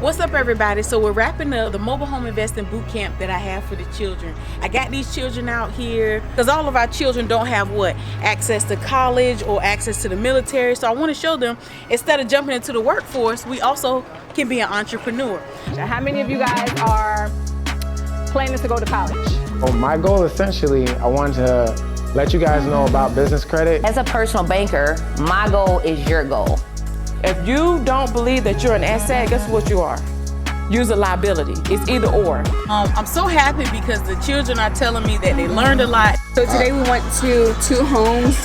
What's up, everybody? So we're wrapping up the mobile home investing boot camp that I have for the children. I got these children out here because all of our children don't have access to college or access to the military. So I want to show them, instead of jumping into the workforce, we also can be an entrepreneur. How many of you guys are planning to go to college? Well, my goal essentially, I wanted to let you guys know about business credit. As a personal banker, my goal is your goal. If you don't believe that you're an asset, guess what you are? You're a liability. It's either or. I'm so happy because the children are telling me that they learned a lot. So today we went to 2 homes.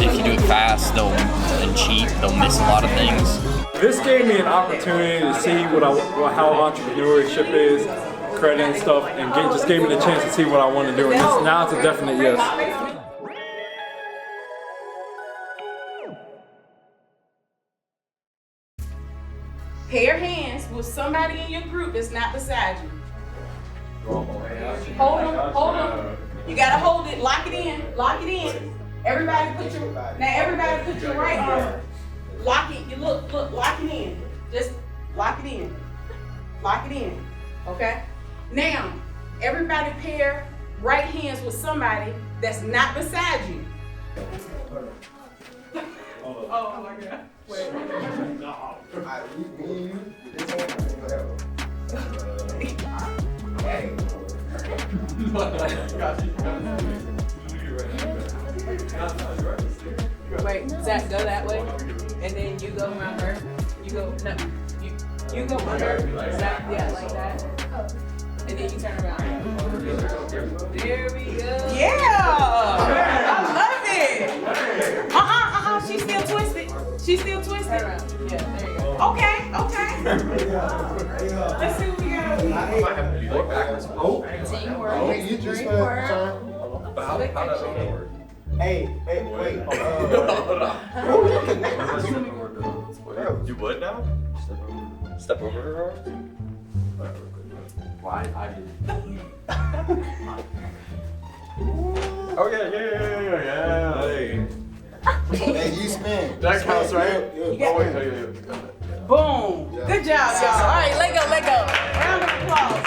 If you do it fast and cheap, they'll miss a lot of things. This gave me an opportunity to see how entrepreneurship is, credit and stuff, and just gave me the chance to see what I want to do. And now it's a definite yes. Pair hands with somebody in your group that's not beside you. Hold them. You gotta hold it, lock it in. Everybody put your right arm. Lock it, lock it in. Just lock it in. Lock it in, okay? Now, everybody pair right hands with somebody that's not beside you. Oh my God. Wait. Wait, Zach, go that way, and then you go around her. You go around her. Zach, yeah, like that. And then you turn around. There we go. Yeah! I love it! She's still twisted. Turn around. Yeah, there you go. Okay. Let's see what we got over here. Teamwork. Hey, wait. You would now? Step over her arms? Why? I did. Oh yeah. Hey. Hey, you spin. That counts, right? Yeah. Oh wait. Boom. Good job, y'all. All right, let go. Round of applause.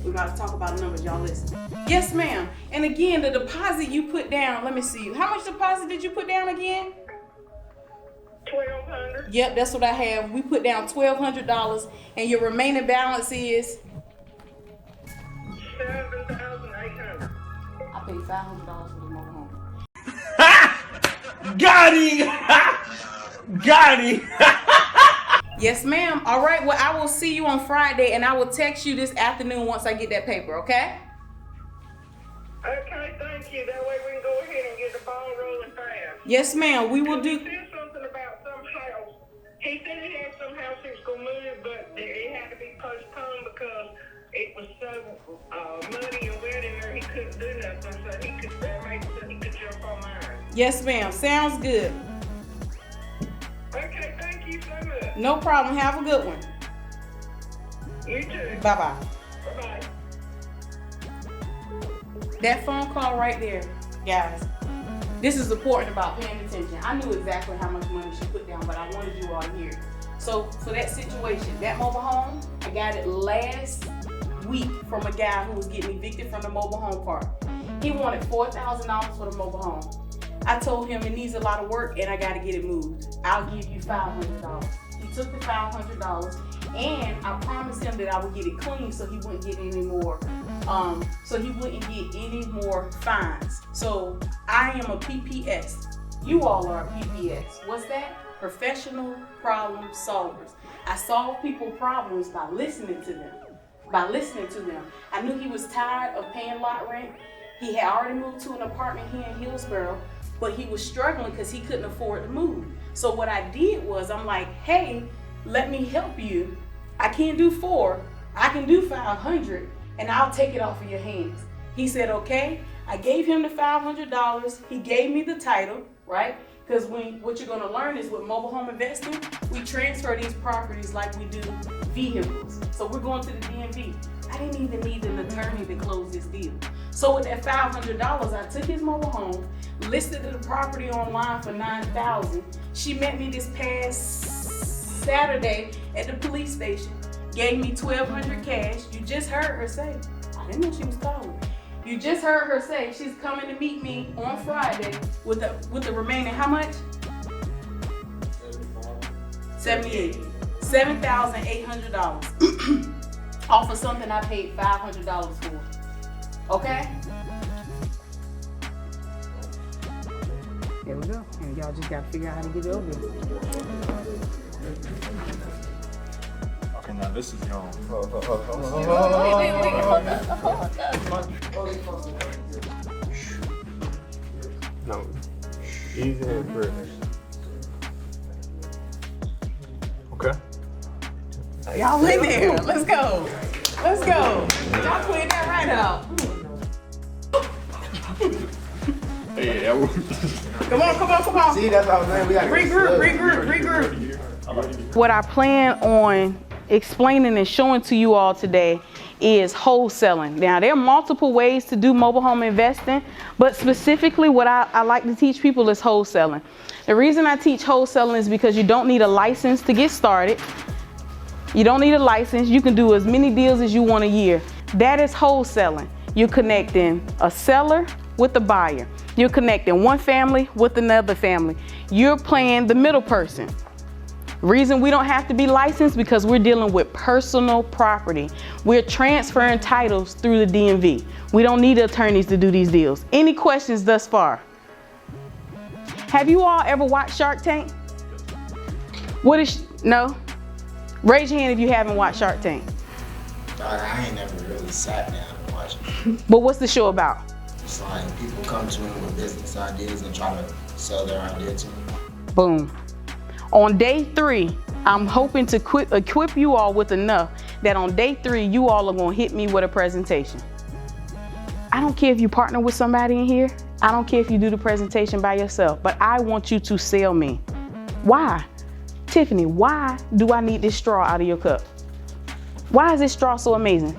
We're about to talk about numbers, y'all listen. Yes, ma'am. And again, the deposit you put down, let me see. How much deposit did you put down again? $1,200. Yep, that's what I have. We put down $1,200, and your remaining balance is? $7,800. I paid $500 for the mobile home. Got him! Yes, ma'am. All right, well, I will see you on Friday, and I will text you this afternoon once I get that paper, okay? Okay, thank you. That way we can go ahead and get the ball rolling fast. Yes, ma'am. We will do. He said something about some house. He said he had some house he was going to move, but it had to be postponed because it was so muddy and wet in there he couldn't do nothing, so he could jump on mine. Yes, ma'am. Sounds good. Okay, thank you so much. No problem. Have a good one. You too. Bye-bye. Bye-bye. That phone call right there, guys. This is important about paying attention. I knew exactly how much money she put down, but I wanted you all here. So for that situation, that mobile home, I got it last week from a guy who was getting evicted from the mobile home park. He wanted $4,000 for the mobile home. I told him it needs a lot of work and I got to get it moved. I'll give you $500. He took the $500 and I promised him that I would get it clean so he wouldn't get any more. Fines. So I am a PPS. You all are a PPS. What's that? Professional problem solvers. I solve people problems by listening to them. I knew he was tired of paying lot rent. He had already moved to an apartment here in Hillsborough, but he was struggling because he couldn't afford to move. So what I did was I'm like, hey, let me help you. I can't do 4, I can do 500, and I'll take it off of your hands. He said, okay. I gave him the $500. He gave me the title. right? Because what you're gonna learn is with mobile home investing, we transfer these properties like we do vehicles. So we're going to the DMV. I didn't even need an attorney to close this deal. So with that $500, I took his mobile home, listed the property online for $9,000. She met me this past Saturday at the police station, gave me $1,200 cash. You just heard her say, I didn't know she was calling. You just heard her say she's coming to meet me on Friday with the remaining how much? 78. $7,800 off of something I paid $500 for. Okay? There we go. And y'all just gotta figure out how to get it over here. Okay, now this is your. No. Easy and first. Okay. Y'all in there. Let's go. Let's go. Y'all cleared that right out. Hey, Come on. See, that's what I'm saying. We got Regroup. What I plan on explaining and showing to you all today is wholesaling. Now, there are multiple ways to do mobile home investing, but specifically what I like to teach people is wholesaling. The reason I teach wholesaling is because you don't need a license to get started. You don't need a license. You can do as many deals as you want a year. That is wholesaling. You're connecting a seller with a buyer. You're connecting one family with another family. You're playing the middle person. Reason we don't have to be licensed because we're dealing with personal property. We're transferring titles through the DMV. We don't need attorneys to do these deals. Any questions thus far? Have you all ever watched Shark Tank? No? Raise your hand if you haven't watched Shark Tank. I ain't never really sat down and watched it. But what's the show about? It's like people come to me with business ideas and try to sell their idea to me. Boom. On day 3, I'm hoping to equip you all with enough that on day 3, you all are gonna hit me with a presentation. I don't care if you partner with somebody in here. I don't care if you do the presentation by yourself, but I want you to sell me. Why? Tiffany, why do I need this straw out of your cup? Why is this straw so amazing?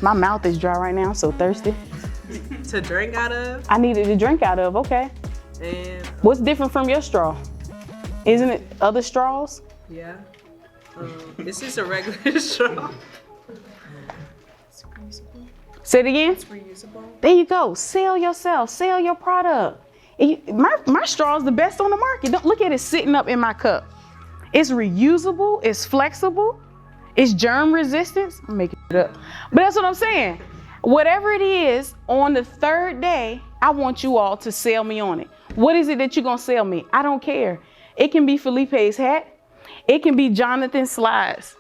My mouth is dry right now, I'm so thirsty. To drink out of? I needed to drink out of, okay. And what's different from your straw? Isn't it other straws? yeah. This is a regular straw. It's reusable. Say it again. It's reusable. There you go. Sell yourself. Sell your product. My straw is the best on the market. Don't look at it sitting up in my cup. It's reusable. It's flexible. It's germ resistant. I'm making it up. But that's what I'm saying. Whatever it is, on the 3rd day, I want you all to sell me on it. What is it that you're going to sell me? I don't care. It can be Felipe's hat. It can be Jonathan's slides.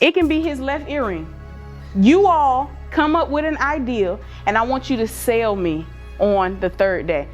It can be his left earring. You all come up with an idea, and I want you to sell me on the 3rd day.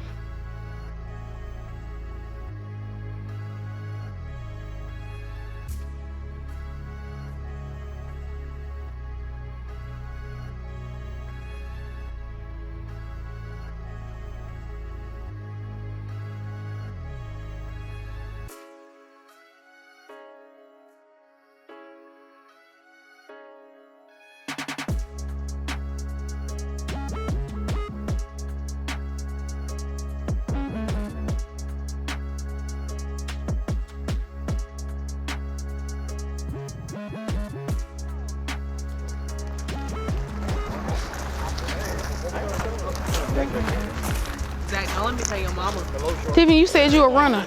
Zach, don't let me tell your mama. Tiffany, you said you a runner.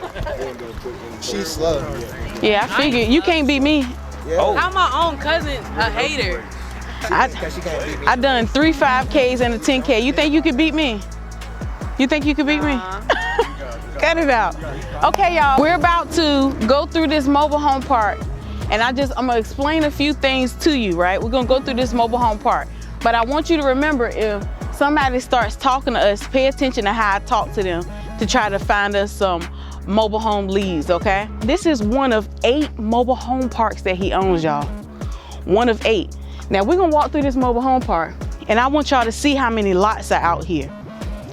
She's slow. Yeah, I figured. You can't beat me. How my own cousin a hater? I done 3 5Ks and a 10K. You think you could beat me? You think you could beat me? Cut it out. Okay, y'all. We're about to go through this mobile home park. And I'm gonna explain a few things to you, right? We're gonna go through this mobile home park. But I want you to remember, if somebody starts talking to us, pay attention to how I talk to them to try to find us some mobile home leads, okay? This is one of 8 mobile home parks that he owns, y'all. One of 8. Now we're gonna walk through this mobile home park, and I want y'all to see how many lots are out here.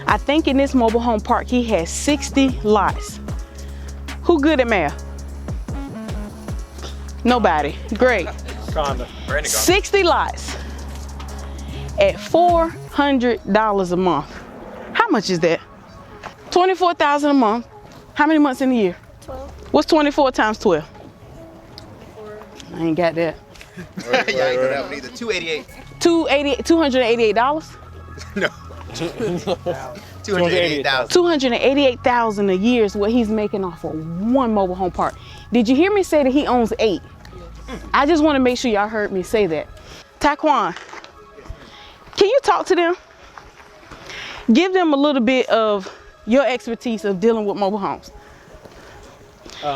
I think in this mobile home park, he has 60 lots. Who good at math? Nobody. Great. 60 lots at $400 a month. How much is that? $24,000 a month. How many months in a year? 12. What's 24 times 12? I ain't got that. Yeah, I ain't know that one either. 288. $288? No. 288,000. $288,000 a year is what he's making off of one mobile home park. Did you hear me say that he owns 8? I just want to make sure y'all heard me say that. Taquan, can you talk to them? Give them a little bit of your expertise of dealing with mobile homes.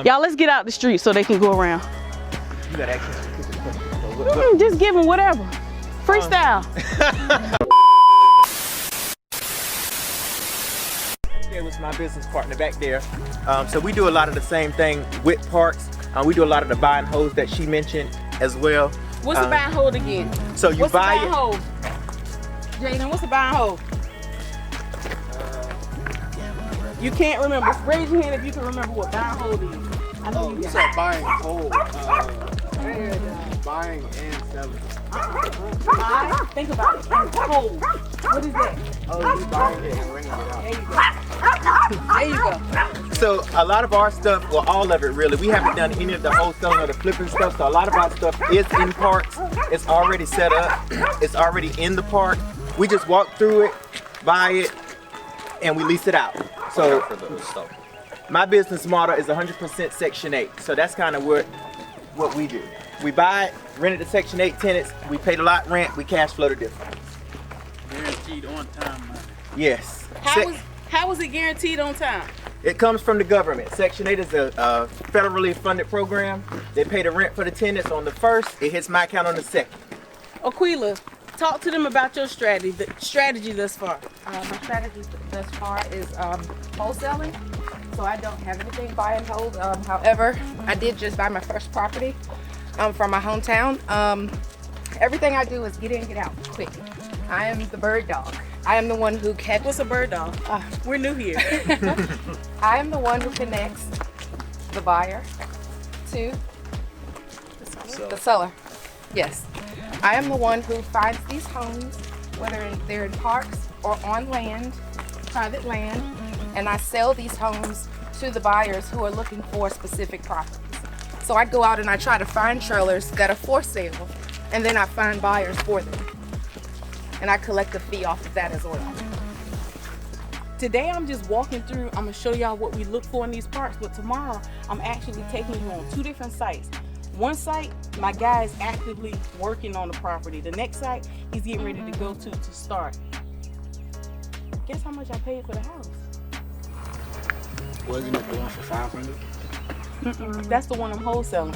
Y'all, let's get out the street so they can go around. You got access. Just give them whatever. Freestyle. It was my business partner back there. So we do a lot of the same thing with parks. We do a lot of the buy and holds that she mentioned as well. What's the buy and hold again? So you buy it. Hold? Jaden, what's the buy and hold? You can't remember. Raise your hand if you can remember what buy and hold is. I know you said buy and hold. Buying and selling. Buy, think about it, and hold. What is that? Oh, you buying it and renting it out. There you go. So a lot of our stuff, well, all of it really, we haven't done any of the wholesaling or the flipping stuff. So a lot of our stuff is in parks. It's already set up. It's already in the park. We just walk through it, buy it, and we lease it out. So my business model is 100% Section 8. So that's kind of what we do. We buy it, rent it to Section 8 tenants. We pay the lot rent. We cash flow the difference. Guaranteed on time money. Yes. How was it guaranteed on time? It comes from the government. Section 8 is a federally funded program. They pay the rent for the tenants on the 1st. It hits my account on the 2nd. Aquila, talk to them about your strategy thus far. My strategy thus far is wholesaling. So I don't have anything buy and hold. However, I did just buy my first property from my hometown. Everything I do is get in, get out, quick. I am the bird dog. I am the one who catches. What's a bird dog? We're new here. I am the one who connects the buyer to the seller. Yes. I am the one who finds these homes, whether they're in parks or on land, private land, and I sell these homes to the buyers who are looking for specific properties. So I go out and I try to find trailers that are for sale, and then I find buyers for them. And I collect a fee off of that as well. Today I'm just walking through, I'm gonna show y'all what we look for in these parks, but tomorrow I'm actually taking you on 2 different sites. One site, my guy is actively working on the property. The next site, he's getting ready to go to start. Guess how much I paid for the house? Wasn't it the one for 500? That's the one I'm wholesaling.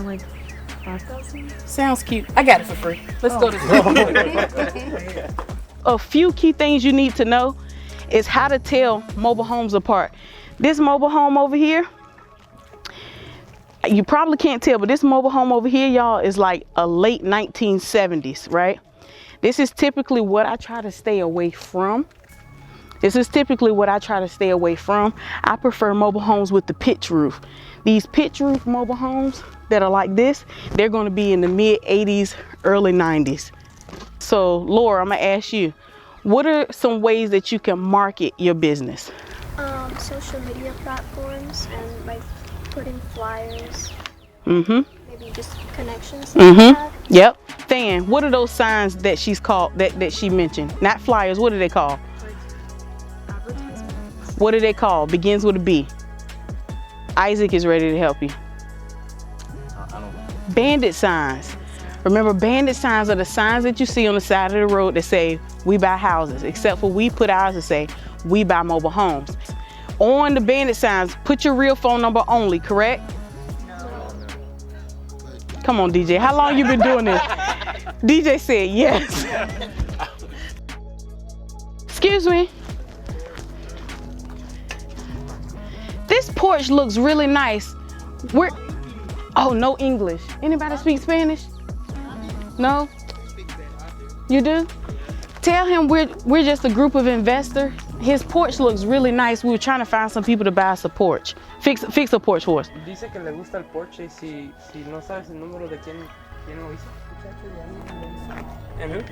Like 5,000? Sounds cute. I got it for free. Let's go to A few key things you need to know is how to tell mobile homes apart. This mobile home over here, you probably can't tell, but this mobile home over here, y'all, is like a late 1970s, right? This is typically what I try to stay away from. I prefer mobile homes with the pitch roof. These pitch roof mobile homes that are like this, they're going to be in the mid 80s, early 90s. So Laura, I'm gonna ask you, what are some ways that you can market your business? Social media platforms and like putting flyers. Mm-hmm. Maybe just connections. Like that. Yep. Fan, what are those signs that she's called, that she mentioned? Not flyers, what are they called? What are they called? Begins with a B. Isaac is ready to help you. I don't know. Bandit signs. Remember, bandit signs are the signs that you see on the side of the road that say, we buy houses, except for we put ours to say, we buy mobile homes. On the bandit signs, put your real phone number only, correct? No. Come on, DJ, how long you been doing this? DJ said yes. Excuse me. This porch looks really nice. Oh, no English. Anybody speak Spanish? No? You do? Tell him we're just a group of investors. His porch looks really nice. We were trying to find some people to buy us a porch. Fix a porch for us. Dice que le gusta el porche si no sabes el número de quién lo hizo. And who?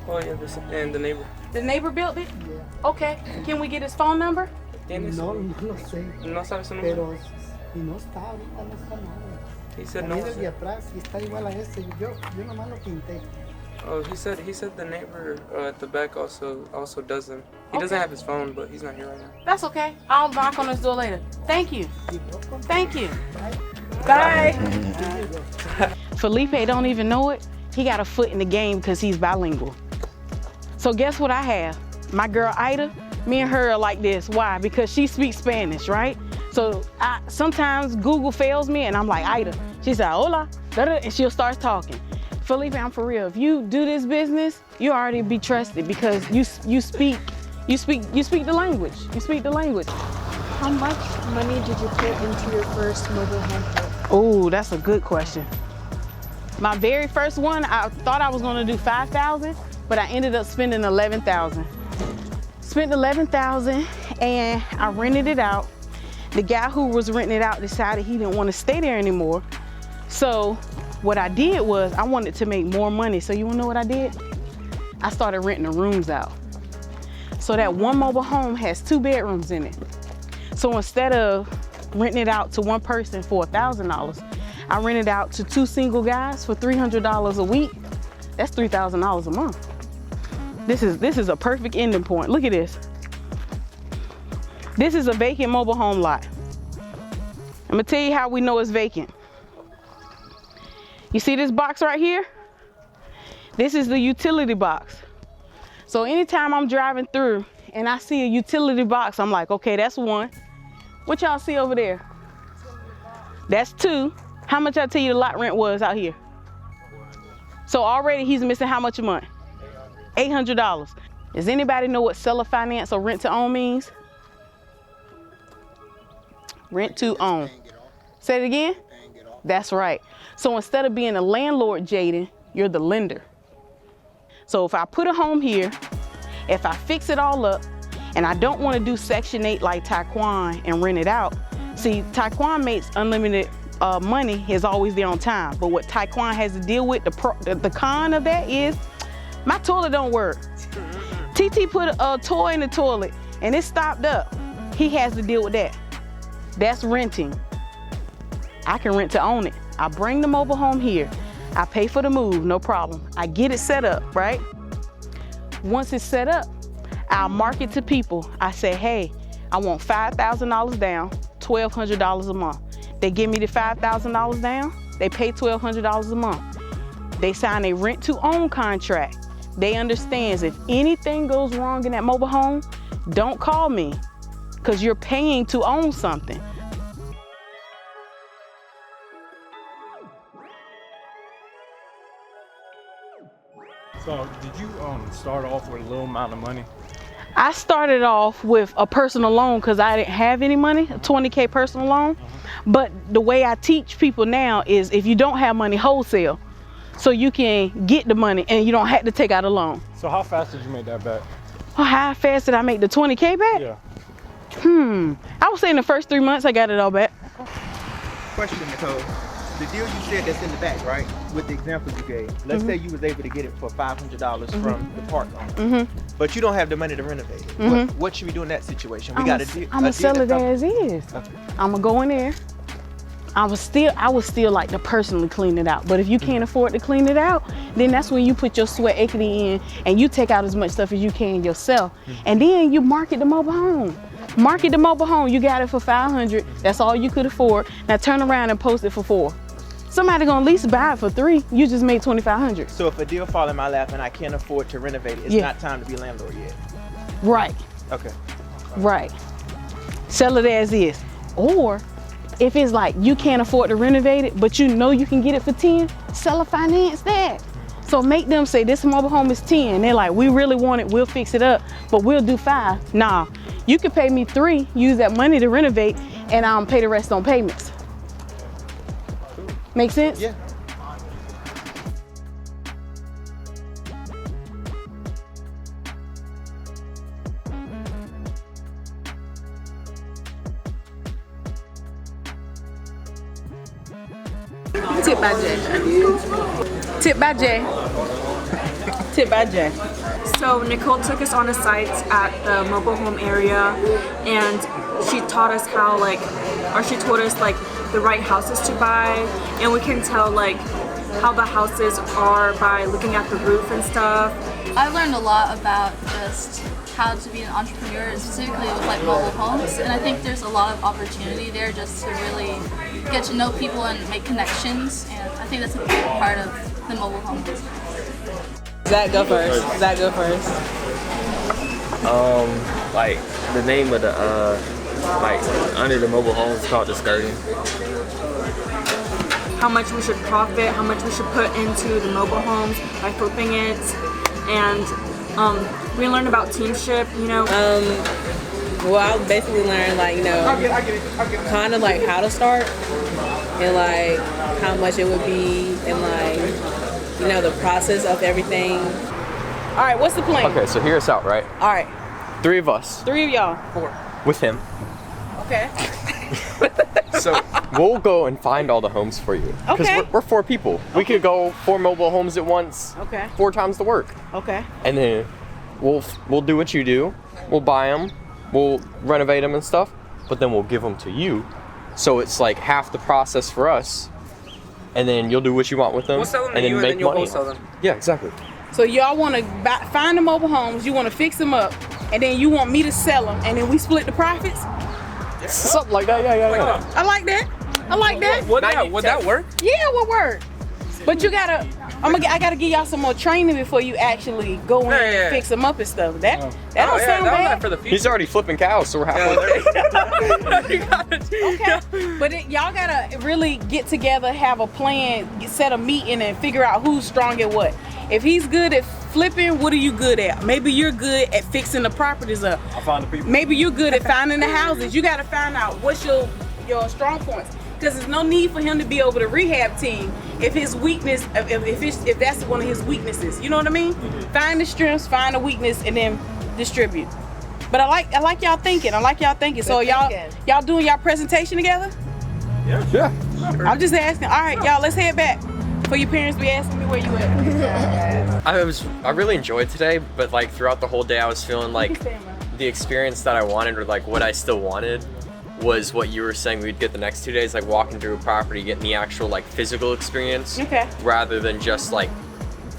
Oh yeah, and the neighbor. The neighbor built it? Okay. Can we get his phone number? No lo sé. No sabes su número. Pero si no está ahorita no está nada. He said no. Mira de atrás y está igual a este. Yo nomás lo pinté. Oh, he said the neighbor at the back also does them. He doesn't have his phone, but he's not here right now. That's okay. I'll knock on his door later. Thank you. Thank you. Bye. Felipe don't even know it. He got a foot in the game because he's bilingual. So guess what I have? My girl Ida, me and her are like this. Why? Because she speaks Spanish, right? So sometimes Google fails me and I'm like, Ida. She said, hola, and she'll start talking. Felipe, I'm for real. If you do this business, you already be trusted because you speak the language. You speak the language. How much money did you put into your first mobile home park? Oh, that's a good question. My very first one, I thought I was gonna do 5,000, but I ended up spending 11,000. Spent 11,000 and I rented it out. The guy who was renting it out decided he didn't want to stay there anymore. So what I did was I wanted to make more money. So you wanna know what I did? I started renting the rooms out. So that one mobile home has 2 bedrooms in it. So instead of renting it out to one person for $1,000, I rented out to 2 single guys for $300 a week. That's $3,000 a month. This is a perfect ending point. Look at this. This is a vacant mobile home lot. I'm gonna tell you how we know it's vacant. You see this box right here? This is the utility box. So anytime I'm driving through and I see a utility box, I'm like, okay, that's 1. What y'all see over there? That's 2. How much I tell you the lot rent was out here? So already he's missing how much a month? $800. Does anybody know what seller finance or rent to own means? Rent to own. Say it again? That's right. So instead of being a landlord, Jaden, you're the lender. So if I put a home here, if I fix it all up, and I don't want to do Section 8 like Taquon and rent it out. See, Taquon makes unlimited money, is always there on time. But what Taquon has to deal with, the con of that is, my toilet don't work. TT put a toy in the toilet and it stopped up. He has to deal with that. That's renting. I can rent to own it. I bring the mobile home here. I pay for the move, no problem. I get it set up, right? Once it's set up, I'll market to people. I say, hey, I want $5,000 down, $1,200 a month. They give me the $5,000 down, they pay $1,200 a month. They sign a rent to own contract. They understand if anything goes wrong in that mobile home, don't call me because you're paying to own something. So did you start off with a little amount of money? I started off with a personal loan because I didn't have any money, a $20K personal loan. But the way I teach people now is if you don't have money, wholesale. So you can get the money and you don't have to take out a loan. So how fast did you make that back? Oh, how fast did I make the $20K back? Yeah. I would say in the first 3 months I got it all back. Question, Nicole. The deal you said that's in the back, right? With the examples you gave. Let's say you was able to get it for $500 from the park owner. But you don't have the money to renovate it. What should we do in that situation? We got to do. I'm gonna sell it as is. Okay. I'm gonna go in there. I would still like to personally clean it out. But if you can't afford to clean it out, then that's when you put your sweat equity in and you take out as much stuff as you can yourself. And then you market the mobile home. Market the mobile home. You got it for $500. That's all you could afford. Now turn around and post it for $4. Somebody gonna at least buy it for $3. You just made $2,500. So if a deal fall in my lap and I can't afford to renovate it, it's not time to be a landlord yet. Right. Okay. Right. Sell it as is. Or if it's like you can't afford to renovate it, but you know you can get it for 10, seller finance that. So make them say this mobile home is 10. They're like, we really want it, we'll fix it up, but we'll do 5. Nah, you can pay me 3, use that money to renovate, and I'll pay the rest on payments. Make sense? Yeah. Tip by Jay. Tip by Jay. Tip by Jay. So Nicole took us on a site at the mobile home area, and she taught us how she told us the right houses to buy, and we can tell how the houses are by looking at the roof and stuff. I learned a lot about just how to be an entrepreneur, specifically with mobile homes, and I think there's a lot of opportunity there just to really get to know people and make connections, and I think that's a big part of the mobile home business. Zach, go first. Zach, go first. Like the name of the under the mobile home is called the skirting. How much we should profit, how much we should put into the mobile homes by flipping it, and we learned about teamship, Well, I basically learned kind of how to start and how much it would be and the process of everything. All right, what's the plan? Okay, so hear us out, right? All right, 3 of us. 3 of y'all. 4. With him. Okay. So we'll go and find all the homes for you. Because Okay. we're 4 people. We could go 4 mobile homes at once. Okay. 4 times the work. Okay. And then we'll do what you do. We'll buy them. We'll renovate them and stuff. But then we'll give them to you. So it's half the process for us. And then you'll do what you want with them. We'll sell them to and then you, and make then you'll money. wholesale them. Yeah, exactly. So y'all want to find the mobile homes, you want to fix them up, and then you want me to sell them, and then we split the profits? Something like that, yeah. I like that. I like that. Would that work? Yeah, it would work. But you gotta, I gotta give y'all some more training before you actually go in and fix them up and stuff. That don't sound bad. For the future. He's already flipping cows, so we're halfway there. Okay, but y'all gotta really get together, have a plan, set a meeting, and figure out who's strong at what. If he's good at flipping, what are you good at? Maybe you're good at fixing the properties up. I find the people. Maybe you're good at finding the houses. You gotta find out what's your strong points. Because there's no need for him to be over the rehab team if his weakness, if that's one of his weaknesses. You know what I mean? Mm-hmm. Find the strengths, find the weakness, and then distribute. But I like y'all thinking. So y'all doing y'all presentation together? Yeah. I'm just asking. All right, y'all, let's head back. For your parents be asking me where you at. I really enjoyed today, but throughout the whole day I was feeling the experience that I wanted, or what I still wanted, was what you were saying we'd get the next 2 days, walking through a property, getting the actual physical experience, rather than just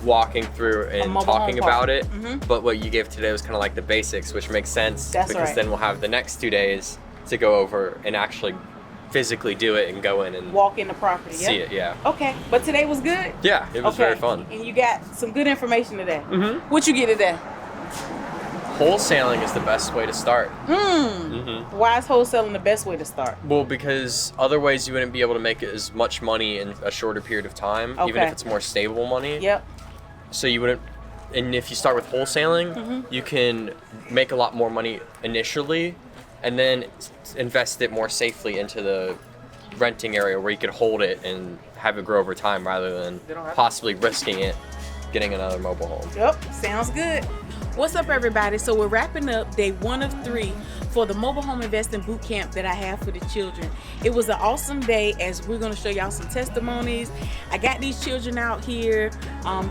walking through and talking about it. Mm-hmm. But what you gave today was kind of the basics, which makes sense. That's because right. then we'll have the next 2 days to go over and actually physically do it and go in and walk in the property. see it. Yeah. Okay, but today was good. Yeah, it was very fun. And you got some good information today. Mm-hmm. What you get today? Wholesaling is the best way to start. Why is wholesaling the best way to start? Well, because other ways you wouldn't be able to make as much money in a shorter period of time, even if it's more stable money. Yep. So you wouldn't, and if you start with wholesaling, you can make a lot more money initially, and then invest it more safely into the renting area where you could hold it and have it grow over time, rather than possibly risking it getting another mobile home. Yep, sounds good. What's up, everybody? So we're wrapping up day 1 of 3 for the mobile home investing boot camp that I have for the children. It was an awesome day, as we're going to show y'all some testimonies. I got these children out here,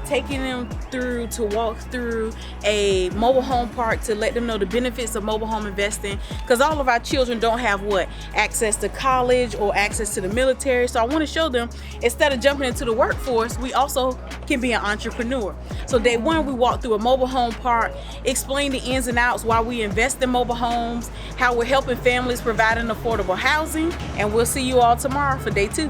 taking them through to walk through a mobile home park to let them know the benefits of mobile home investing, because all of our children don't have access to college or access to the military. So I want to show them, instead of jumping into the workforce, we also can be an entrepreneur. So day 1, we walked through a mobile home park, explain the ins and outs, why we invest in mobile homes, how we're helping families providing affordable housing, and we'll see you all tomorrow for day 2.